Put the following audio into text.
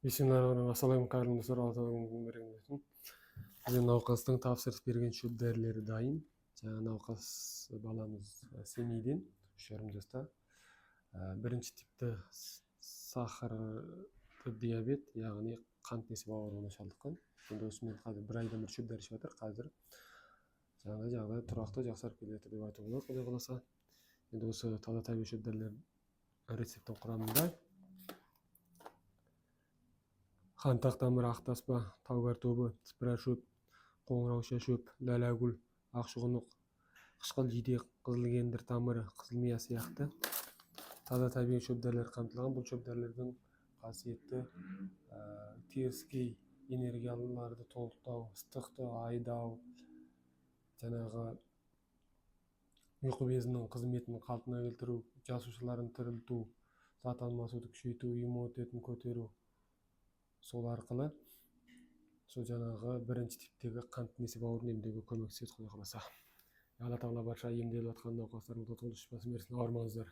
Бисмиллахиррахманиррахим. Ассаламу алейкум достар. Бізде науқастың тапсырыс берген шөп дәрілері дайын. Жаңа науқас баламыз семейден, 3,5 жаста. Бірінші типті сахарлы диабет, яғни қант несіп ауруына шалдыққан. Енді осымен қазір 1 айдан бір шөп дәрі ішіп жатыр. Қазір жаңа жағдай тұрақты жақсарып келеді деп айтуға болады, Құдай қаласа. Енді осы таза табиғи шөп дәрілер рецепттің құрамында қантақ тамыр, ақтаспа, таугар тобы, спира шөп, қоңырауша шөп, ләләгүл, ақшұғынық, қышқыл жидек, қызылкендір тамыры, қызылмия сияқты таза табиғи шөп дәрілер қамтылған. Бұл шөп дәрілердің қасиеті теріскей энергияларды толықтау, ыстықты айдау, жаңағы ұйқы безінің қызметін қалпына келтіру, жасушаларын тірілту, зат алмасуды күшейту, иммунитетін көтеру. Сол арқылы сол жаңағы бірінші типтегі қант несіп ауруын емдеуге көмектеседі, Құдай қаласа. Алла тағала барша емделіп жатқан науқастарымызға толық шипасын берсін. Ауырмаңыздар.